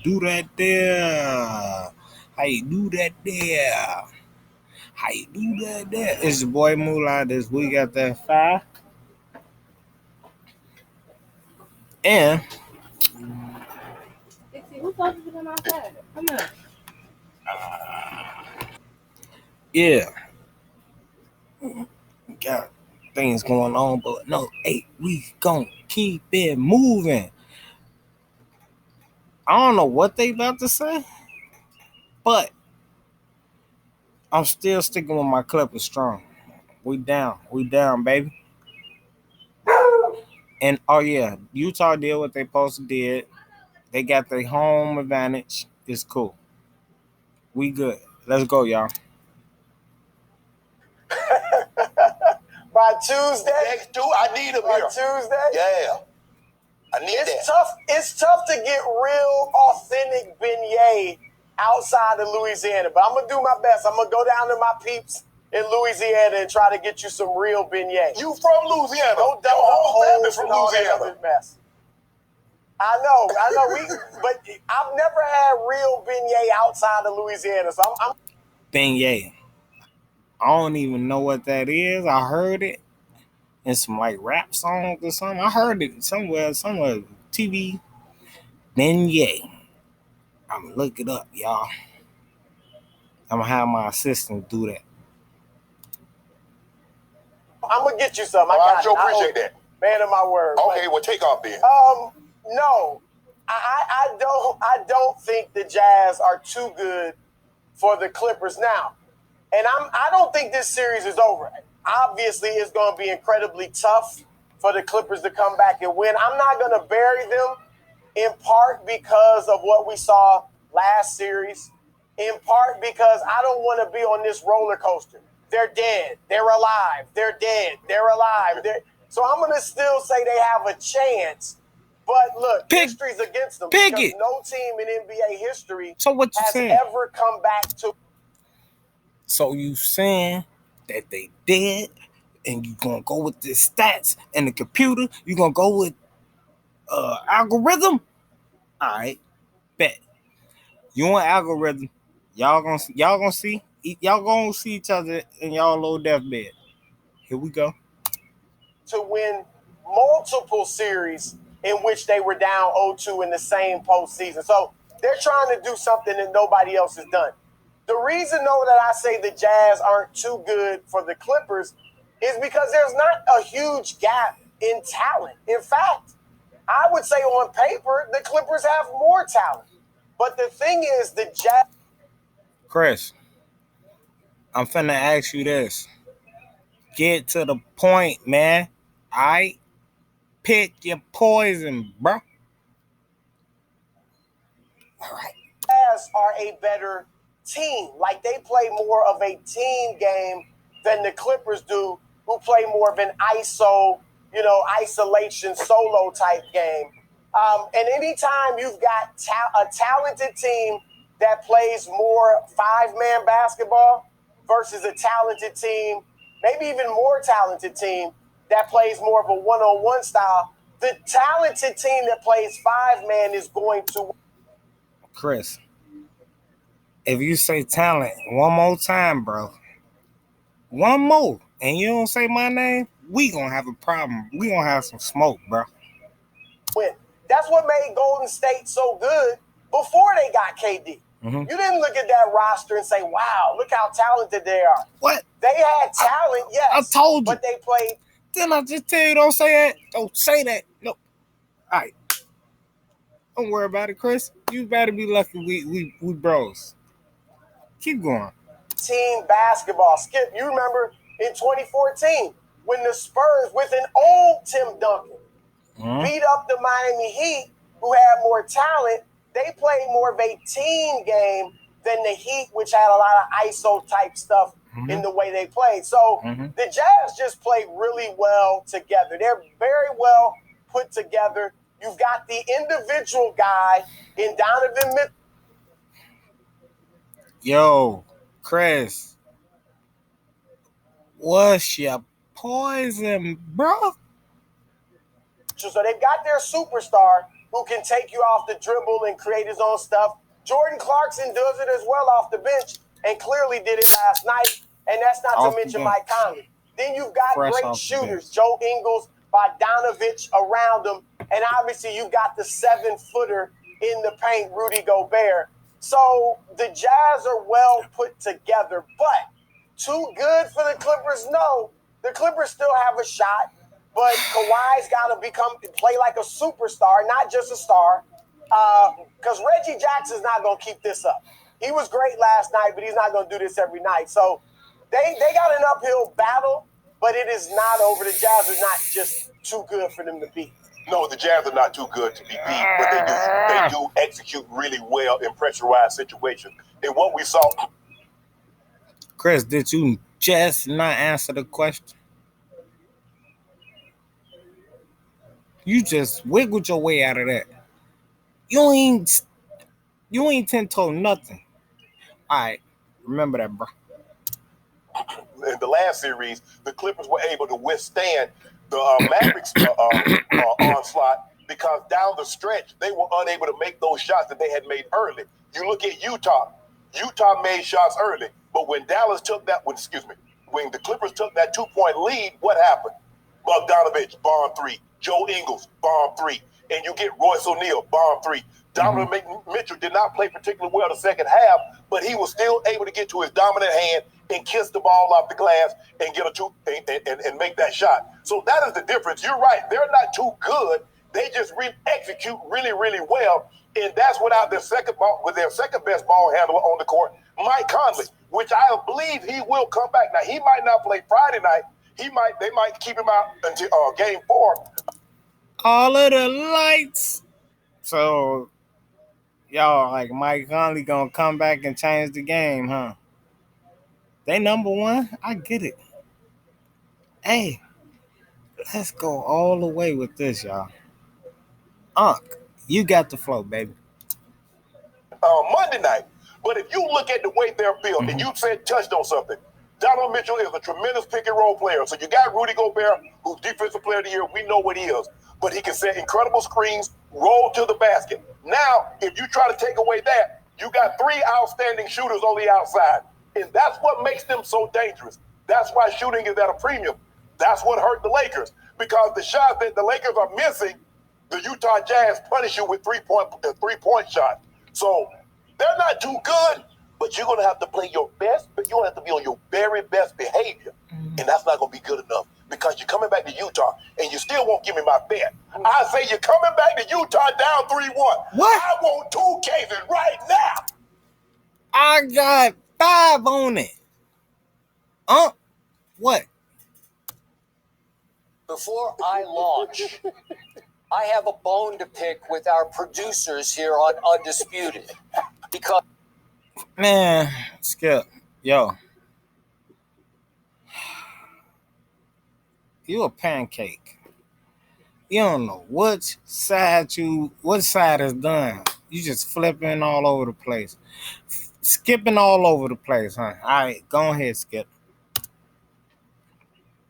do that there? How you do that there? How you do that there? It's your boy Mullah this week at that 5. And Who told you to come outside? Come on. yeah, got things going on, but no, hey, we gon' keep it moving. I don't know what they about to say, but I'm still sticking with my Clippers strong. We down, baby. And oh yeah, Utah did what they supposed to did. They got their home advantage. It's cool. We good. Let's go, y'all. By Tuesday, I need a beer. By Tuesday, yeah, I need that. It's tough to get real, authentic beignet outside of Louisiana, but I'm gonna do my best. I'm gonna go down to my peeps in Louisiana and try to get you some real beignet. You from Louisiana? No doubt, whole family from Louisiana. Mess. I know. But I've never had real beignet outside of Louisiana, so I'm beignet. I don't even know what that is. I heard it in some like rap songs or something. I heard it somewhere, TV. Beignet. I'm gonna look it up, y'all. I'm gonna have my assistant do that. I'm gonna get you some. I sure appreciate that. Man of my word. Okay, well, take off then. No, I don't think the Jazz are too good for the Clippers now, and I don't think this series is over. Obviously, it's going to be incredibly tough for the Clippers to come back and win. I'm not going to bury them, in part because of what we saw last series, in part because I don't want to be on this roller coaster. They're dead. They're alive. They're dead. They're alive. So I'm going to still say they have a chance. But look, history's against them because no team in NBA history has ever come back to. So you saying that they dead, and you gonna go with the stats and the computer? You gonna go with algorithm? All right, bet. You want algorithm? Y'all gonna see each other in y'all low deathbed. Here we go. To win multiple series in which they were down 0-2 in the same postseason. So they're trying to do something that nobody else has done. The reason, though, that I say the Jazz aren't too good for the Clippers is because there's not a huge gap in talent. In fact, I would say on paper, the Clippers have more talent. But the thing is, the Jazz... Chris, I'm finna ask you this. Get to the point, man. All right? Pick your poison, bro. All right. Jazz are a better team. Like, they play more of a team game than the Clippers do, who play more of an isolation solo type game. And anytime you've got a talented team that plays more 5-man basketball versus a talented team, maybe even more talented team that plays more of a one-on-one style, the talented team that plays 5-man is going to... Chris, if you say talent one more time, bro, one more, and you don't say my name, we gonna have a problem. We gonna have some smoke, bro. That's what made Golden State so good before they got KD. Mm-hmm. You didn't look at that roster and say, wow, look how talented they are. What? They had talent, yes. I told you. But they played... Didn't I just tell you don't say that? Don't say that. No. All right. Don't worry about it, Chris. You better be lucky we bros. Keep going. Team basketball. Skip, you remember in 2014 when the Spurs, with an old Tim Duncan, beat up the Miami Heat, who had more talent. They played more of a team game than the Heat, which had a lot of ISO type stuff in the way they played. So the Jazz just played really well together. They're very well put together. You've got the individual guy in Donovan Mitchell. Yo, Chris, what's your poison, bro? So they've got their superstar who can take you off the dribble and create his own stuff. Jordan Clarkson does it as well off the bench and clearly did it last night. And that's not to mention Mike Conley. Then you've got great shooters, Joe Ingles, Bogdanovich around him. And obviously you've got the 7-footer in the paint, Rudy Gobert. So the Jazz are well put together, but too good for the Clippers? No. The Clippers still have a shot, but Kawhi's got to play like a superstar, not just a star, because Reggie Jackson's not going to keep this up. He was great last night, but he's not going to do this every night. So they got an uphill battle, but it is not over. The Jazz are not just too good for them to beat. No, the Jazz are not too good to be beat, but they do execute really well in pressurized situations. And what we saw... Chris, did you just not answer the question? You just wiggled your way out of that. You ain't 10-toe nothing. All right, remember that, bro. In the last series, the Clippers were able to withstand the Mavericks onslaught because down the stretch, they were unable to make those shots that they had made early. You look at Utah. Utah made shots early, but when Dallas took that, when the Clippers took that 2-point lead, what happened? Bogdanovich, bomb 3. Joe Ingles, bomb 3. And you get Royce O'Neal, bomb 3. Donovan Mitchell did not play particularly well the second half, but he was still able to get to his dominant hand and kiss the ball off the glass and get and make that shot. So that is the difference. You're right. They're not too good. They just execute really, really well. And that's without their second best ball handler on the court, Mike Conley, which I believe he will come back. Now, he might not play Friday night. They might keep him out until game 4. All of the lights. So, y'all, like Mike Conley gonna come back and change the game, huh? They number 1. I get it. Hey, let's go all the way with this, y'all. You got the flow, baby. Monday night. But if you look at the way they're built, and you touched on something, Donovan Mitchell is a tremendous pick and roll player. So you got Rudy Gobert, who's Defensive Player of the Year. We know what he is. But he can set incredible screens, roll to the basket. Now, if you try to take away that, you got 3 outstanding shooters on the outside. And that's what makes them so dangerous. That's why shooting is at a premium. That's what hurt the Lakers. Because the shots that the Lakers are missing, the Utah Jazz punish you with 3-point shots. So they're not too good, but you're going to have to play your best, but you're going to have to be on your very best behavior. And that's not going to be good enough because you're coming back to Utah and you still won't give me my bet. I say you're coming back to Utah down 3-1. What? I want 2 cases right now. I got 5 on it. What? Before I launch, I have a bone to pick with our producers here on Undisputed. Because... Man, Skip, yo. You a pancake. You don't know which side is done. You just flipping all over the place. Skipping all over the place, huh? All right, go ahead, Skip.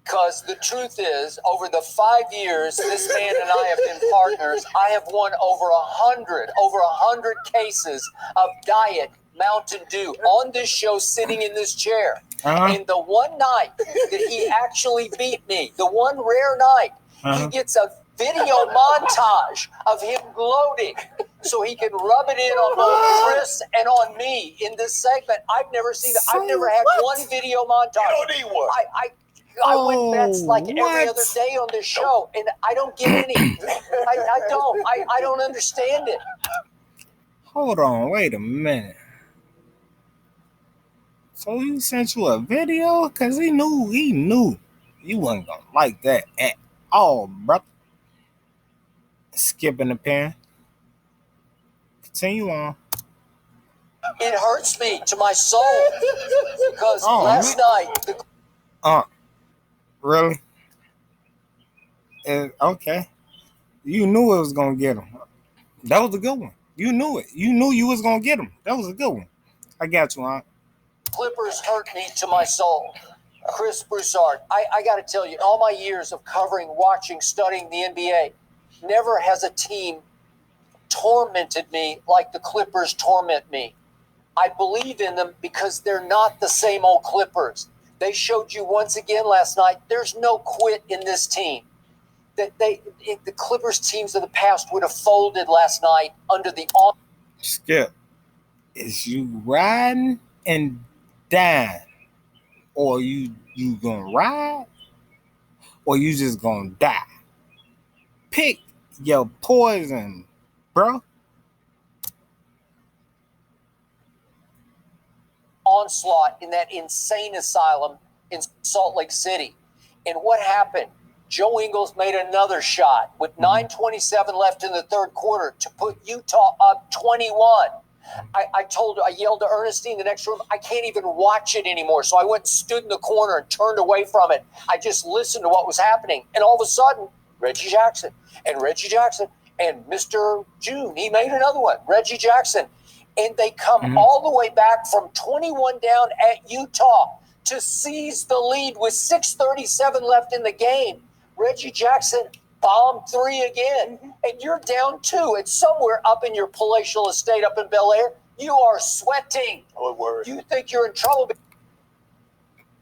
Because the truth is, over the 5 years this man and I have been partners, I have won over 100 cases of Diet Mountain Dew on this show, sitting in this chair. And the one night that he actually beat me, the one rare night, he gets a video montage of him gloating so he can rub it in on both Chris and on me in this segment. I've never seen that. I've never had one video montage. You don't need one. I win bets like every other day on this show, and I don't get any. I don't understand it. Hold on, wait a minute. So he sent you a video? Because he knew you wasn't going to like that at all, brother. Skipping the pen. Continue on. It hurts me to my soul because last night... Really? Okay. You knew it was going to get him. That was a good one. You knew it. You knew you was going to get him. That was a good one. I got you, huh? Clippers hurt me to my soul. Chris Broussard, I got to tell you, all my years of covering, watching, studying the NBA, never has a team tormented me like the Clippers torment me. I believe in them because they're not the same old Clippers. They showed you once again last night, there's no quit in this team. That the Clippers teams of the past would have folded last night under the Skip, is you riding and dying, or you gonna ride, or you just gonna die? Pick your poison, bro. onslaught in that insane asylum in Salt Lake City. And what happened? Joe Ingles made another shot with 9:27 left in the third quarter to put Utah up 21. I yelled to Ernestine in the next room, I can't even watch it anymore. So I went and stood in the corner and turned away from it. I just listened to what was happening. And all of a sudden, Reggie Jackson and Mr. June, he made another one, Reggie Jackson. And they come all the way back from 21 down at Utah to seize the lead with 6:37 left in the game. Reggie Jackson bombed 3 again, and you're down 2. It's somewhere up in your palatial estate up in Bel Air. You are sweating. Oh, word. You think you're in trouble.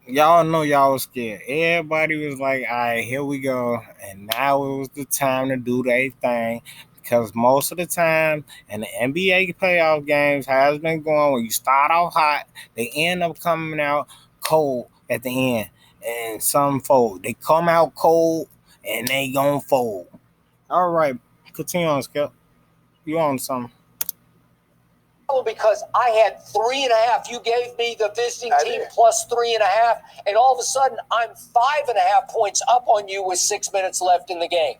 Y'all know y'all was scared. Everybody was like, all right, here we go. And now it was the time to do their thing. Because most of the time in the NBA playoff games has been going when you start off hot, they end up coming out cold at the end. And some fold. They come out cold and they gonna fold. All right, continue on, Skip. You on something? Because I had 3.5. You gave me the visiting team plus 3.5, and all of a sudden I'm 5.5 points up on you with 6 minutes left in the game.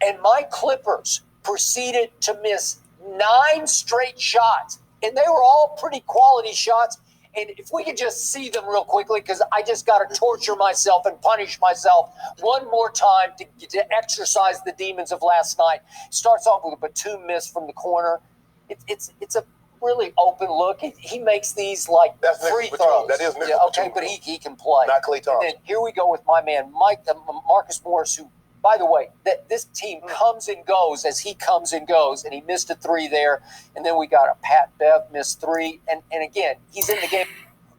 And my Clippers proceeded to miss 9 straight shots, and they were all pretty quality shots. And if we could just see them real quickly, because I just got to torture myself and punish myself one more time to exercise the demons of last night. Starts off with a Batum miss from the corner. It's a really open look. He makes these like free throws. That is okay, but he can play. Not Klay Thompson. And then here we go with my man Marcus Morris, who, by the way, that this team comes and goes as he comes and goes, and he missed a 3 there. And then we got a Pat Bev missed 3, and again he's in the game.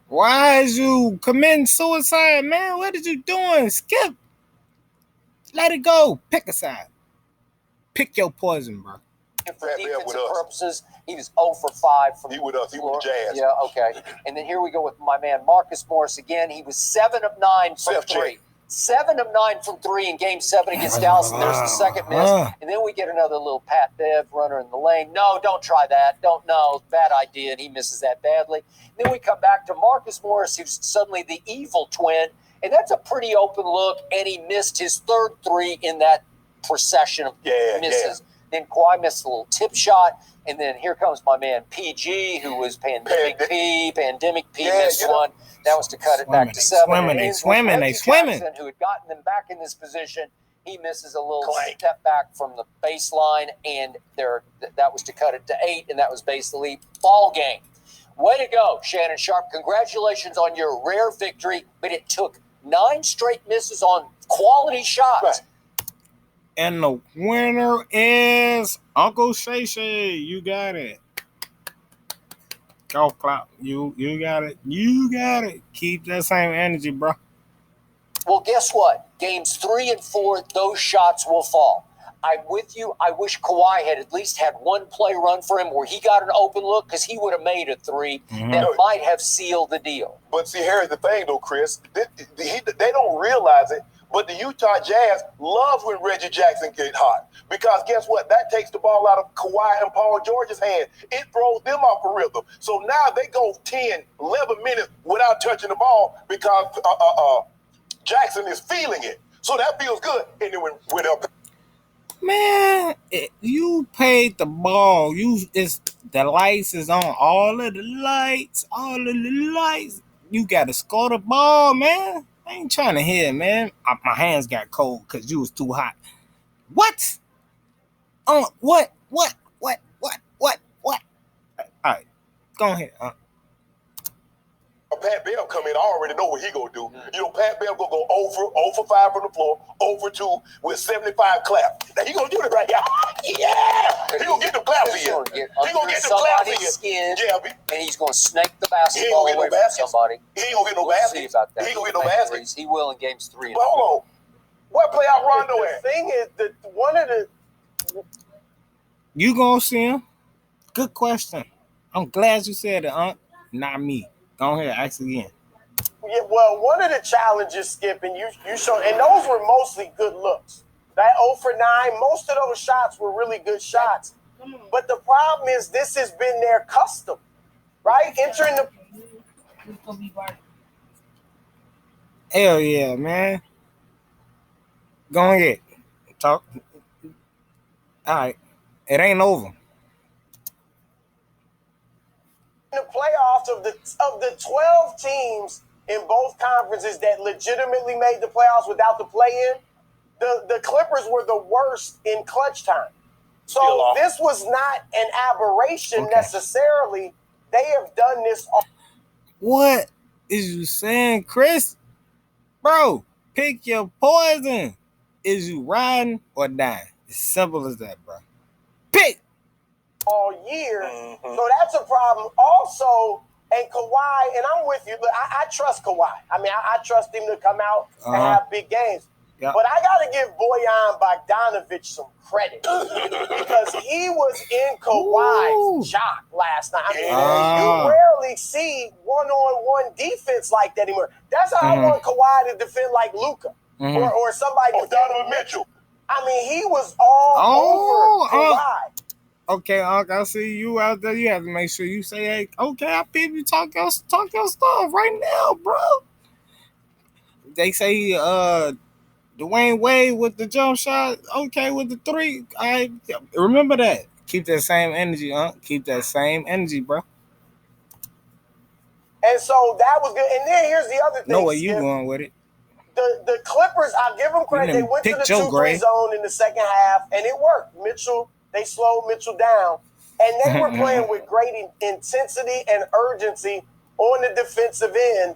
Why is you committing suicide, man? What is you doing? Skip. Let it go. Pick a side. Pick your poison, bro. For defensive purposes, he was 0 for 5 from he with us. He with the Jazz. Yeah, okay. And then here we go with my man Marcus Morris again. He was 7 of 9 from 3. 7 of 9 from 3 in Game 7 against Dallas, and there's the second miss. And then we get another little Pat Bev runner in the lane. No, don't try that. Bad idea, and he misses that badly. And then we come back to Marcus Morris, who's suddenly the evil twin, and that's a pretty open look, and he missed his third 3 in that procession of misses. Yeah. Then Kawhi missed a little tip shot, and then here comes my man PG, who was Pandemic P missed one. That was to cut it back to 7. They swimming. Jackson, who had gotten them back in this position, he misses a little step back from the baseline, and that was to cut it to 8, and that was basically ball game. Way to go, Shannon Sharp. Congratulations on your rare victory, but it took 9 straight misses on quality shots. Right. And the winner is Uncle Shay Shay. You got it. Golf clap. You got it. You got it. Keep that same energy, bro. Well, guess what? Games 3 and 4, those shots will fall. I'm with you. I wish Kawhi had at least had one play run for him where he got an open look, because he would have made a 3 that might have sealed the deal. But see, here's the thing, though, Chris. They don't realize it, but the Utah Jazz love when Reggie Jackson get hot, because guess what? That takes the ball out of Kawhi and Paul George's hand. It throws them off a rhythm. So now they go 10, 11 minutes without touching the ball because Jackson is feeling it. So that feels good. And then when up. Man, you paid the ball. The lights is on. All of the lights. You got to score the ball, man. I ain't trying to hear, man. My hands got cold because you was too hot. What? What? All right, go ahead. Pat Bell come in, I already know what he gonna do. You know, Pat Bell gonna go over 5 from the floor, over 2 with 75 claps. Now he gonna do it right here. Yeah, he gonna get the claps in. He gonna get the claps in. Skin, yeah, and he's gonna snake the basketball away from somebody. He ain't gonna get no basket. He ain't gonna get no basket. He will in games 3 and 4. But hold on, what playoff Rondo at? The thing is that one of the you gonna see him? Good question. I'm glad you said it, not me. Go ahead, ask again. Yeah, well, one of the challenges, Skip, and you showed, and those were mostly good looks. That 0 for 9, most of those shots were really good shots. But the problem is this has been their custom, right? Entering the... Hell yeah, man. Go ahead. Talk. All right. It ain't over. In the playoffs of the 12 teams in both conferences that legitimately made the playoffs without the play-in, the Clippers were the worst in clutch time. So this was not an aberration necessarily. They have done this. What is you saying, Chris? Bro, pick your poison. Is you riding or dying? As simple as that, bro. Pick. All year. So that's a problem. Also, and Kawhi, and I'm with you, but I trust Kawhi. I mean, I trust him to come out and have big games. Yep. But I got to give Bojan Bogdanovic some credit because he was in Kawhi's jock last night. I mean, you rarely see one-on-one defense like that anymore. That's how I want Kawhi to defend like Luka or somebody. Or Donovan Mitchell. I mean, he was all over Kawhi. Okay, Unc, I see you out there. You have to make sure you say, hey, okay, I peep you talk your stuff right now, bro. They say Dwayne Wade with the jump shot, okay, with the 3. I remember that. Keep that same energy, Unc. Keep that same energy, bro. And so that was good. And then here's the other thing. Know where you going with it. The Clippers, I'll give them credit. They went to the 2-3 zone in the second half, and it worked. They slowed Mitchell down. And they were playing with great intensity and urgency on the defensive end.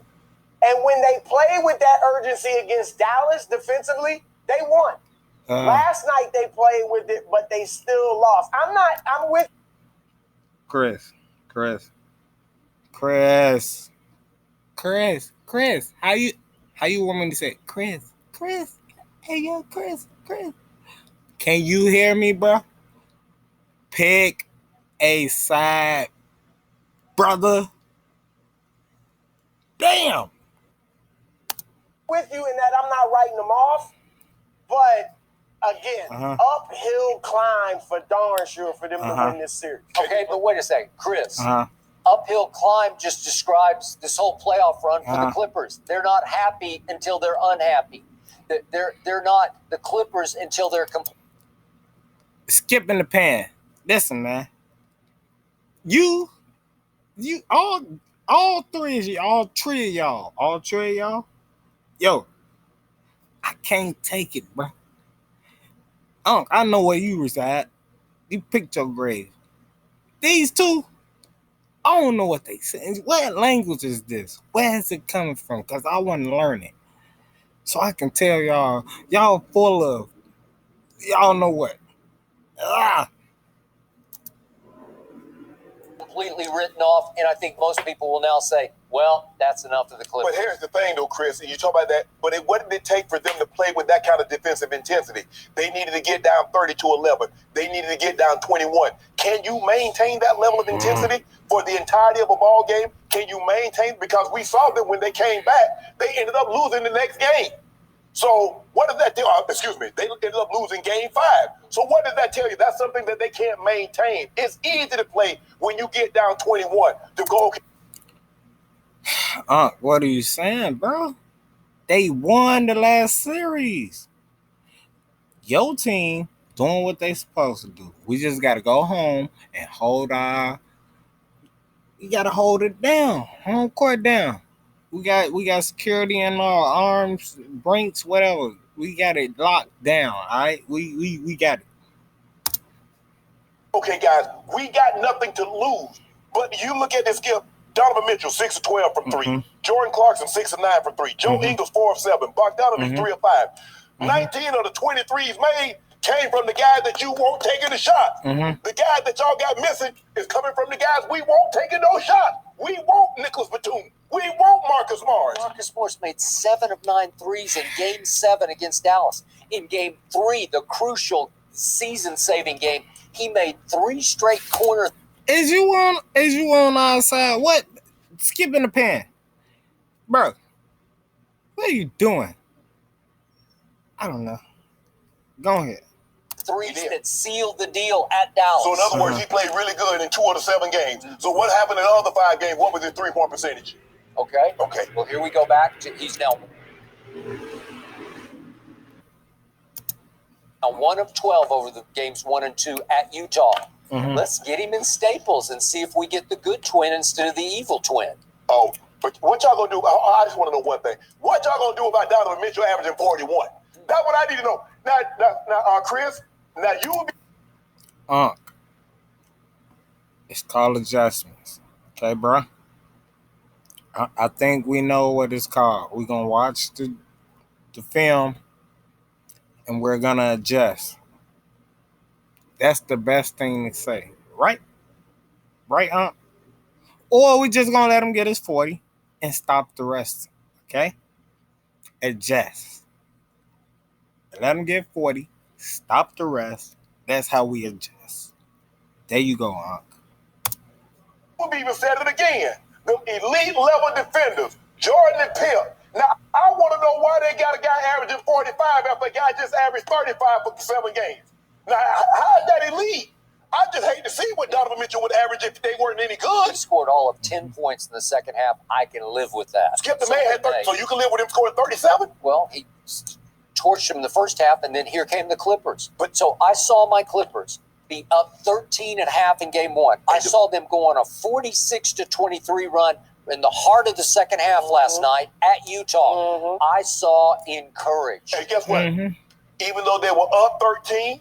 And when they played with that urgency against Dallas defensively, they won. Last night they played with it, but they still lost. I'm with Chris. How you want me to say it? Chris. Hey, yo, Chris. Can you hear me, bro? Pick a side, brother. Damn. With you in that I'm not writing them off, but again, uphill climb for darn sure for them to win this series. Okay, but wait a second, Chris. Uphill climb just describes this whole playoff run for the Clippers. They're not happy until they're unhappy. They're not the Clippers until they're complete. Skipping the pan. Listen, man. You all three of y'all. Yo, I can't take it, bro. I know where you reside. You picked your grave. These two, I don't know what they say. What language is this? Where is it coming from? Because I want to learn it. So I can tell y'all full of, y'all know what. Completely written off, and I think most people will now say, well, that's enough of the Clippers. But here's the thing, though, Chris, and you talk about that, but what did it take for them to play with that kind of defensive intensity? They needed to get down 30-11. They needed to get down 21. Can you maintain that level of intensity for the entirety of a ball game? Can you maintain? Because we saw that when they came back, they ended up losing the next game. So what does that do? They ended up losing game 5. So what does that tell you? That's something that they can't maintain. It's easy to play when you get down 21 to go. What are you saying, bro? They won the last series. Your team doing what they supposed to do. We just got to go home and we got to hold it down. Home court down. We got security in our arms, brinks, whatever. We got it locked down, all right? We got it. Okay, guys, we got nothing to lose. But you look at this, Skip. Donovan Mitchell, 6 of 12 from 3. Jordan Clarkson, 6 of 9 from 3. Joe Ingles, 4 of 7. Bogdanovich, 3 of 5. 19 of the 23s made came from the guys that you won't taking the shot. The guys that y'all got missing is coming from the guys we won't taking no shot. We won't Nicholas Batum. We won't Marcus Morris. Marcus Morris made 7 of 9 threes in Game 7 against Dallas. In Game 3, the crucial season-saving game, he made 3 straight corner. Is you on our side? What? Skipping the pen, bro. What are you doing? I don't know. Go ahead. Threes that sealed the deal at Dallas. So in other words, he played really good in 2 of the 7 games. So what happened in the other 5 games? What was his 3-point percentage? Okay. Well, here we go back to he's now 1 of 12 over the games 1 and 2 at Utah. Let's get him in Staples and see if we get the good twin instead of the evil twin. Oh, but what y'all gonna do? I just want to know one thing. What y'all gonna do about Donovan Mitchell averaging 41? That's what I need to know. Now, Chris. Now you will be. It's called adjustments. Okay, bro. I think we know what it's called. We're gonna watch the film, and we're gonna adjust. That's the best thing to say, right? Right, Or we just gonna let him get his 40 and stop the rest. Okay? Adjust. Let him get 40. Stop the rest. That's how we adjust. There you go, We'll even said it again. The elite level defenders, Jordan and Pip. Now, I want to know why they got a guy averaging 45 after a guy just averaged 35 for 7 games. Now, how is that elite? I just hate to see what Donovan Mitchell would average if they weren't any good. He scored all of 10 points in the second half. I can live with that. Skip, the man had 30, so you can live with him scoring 37? Well, he torched him in the first half, and then here came the Clippers. But so I saw my Clippers be up 13 and a half in Game 1. I saw them go on a 46-23 run in the heart of the second half last night at Utah. I saw encouraged. And guess what? Even though they were up 13,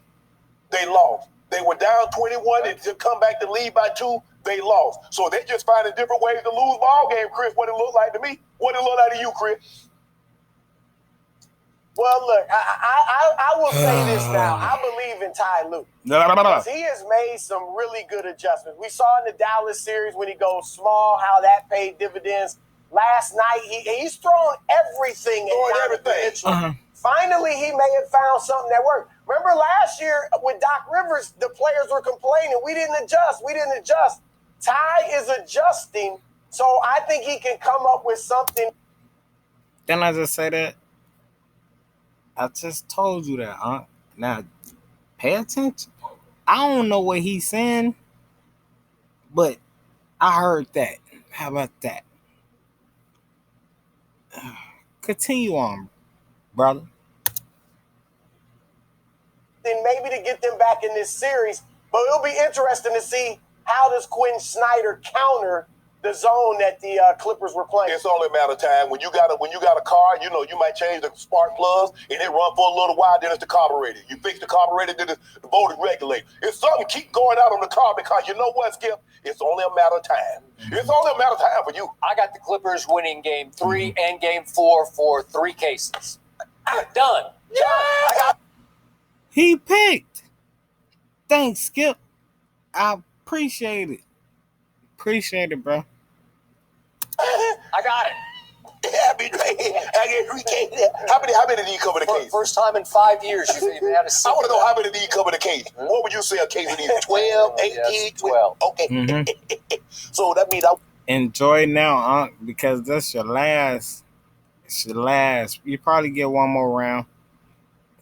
they lost. They were down 21 and to come back to lead by 2, they lost. So they're just finding different ways to lose ball game, Chris. What it looked like to me? What it looked like to you, Chris? Well, look, I will say this now. I believe in Ty Lue. Because he has made some really good adjustments. We saw in the Dallas series when he goes small, how that paid dividends. Last night, he's throwing everything at Mitchell. Finally, he may have found something that worked. Remember last year with Doc Rivers, the players were complaining. We didn't adjust. Ty is adjusting, so I think he can come up with something. Didn't I just say that? I just told you that, Now, pay attention. I don't know what he's saying, but I heard that. How about that? Continue on, brother. Then maybe to get them back in this series, but it'll be interesting to see how does Quinn Snyder counter the zone that the Clippers were playing. It's only a matter of time. When you got a car, you might change the spark plugs and it run for a little while. Then it's the carburetor. You fix the carburetor, then the voltage regulator. If something keep going out on the car, because you know what, Skip? It's only a matter of time. It's only a matter of time for you. I got the Clippers winning Game 3 and Game 4 for 3 cases. Done. Yeah. He picked. Thanks, Skip. I appreciate it. Appreciate it, bro. I got it. I get 3 cases. How many did he cover the case? First time in 5 years you've even had a I want to know how many did he cover the case. What would you say a case of these? 12, 18, yes, 12. Okay. So that means enjoy now, because that's your last. It's your last. You probably get one more round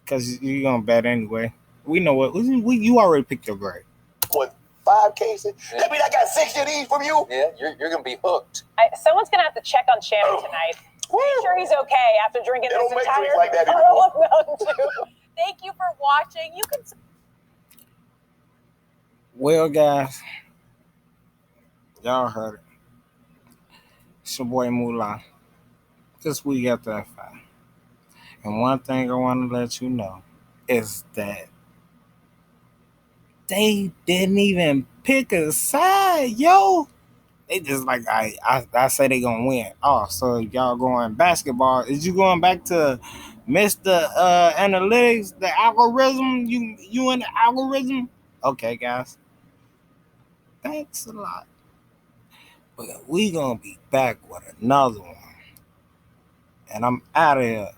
because you're gonna bet anyway. We know what you already picked your grade. What? 5 cases? That means I got 60 of these from you? Yeah, you're going to be hooked. Someone's going to have to check on Shannon tonight. Make sure he's okay after drinking They this don't make entire drinks like that anymore. Mountain Dew. Thank you for watching. You can. Well, guys, y'all heard it. It's your boy Mullah. This week after that 5. And one thing I want to let you know is that they didn't even pick a side, yo. They just like I say they gonna win. Oh, so y'all going basketball? Is you going back to Mr. Analytics, the algorithm? You in the algorithm? Okay, guys. Thanks a lot. But we gonna be back with another one. And I'm out of here.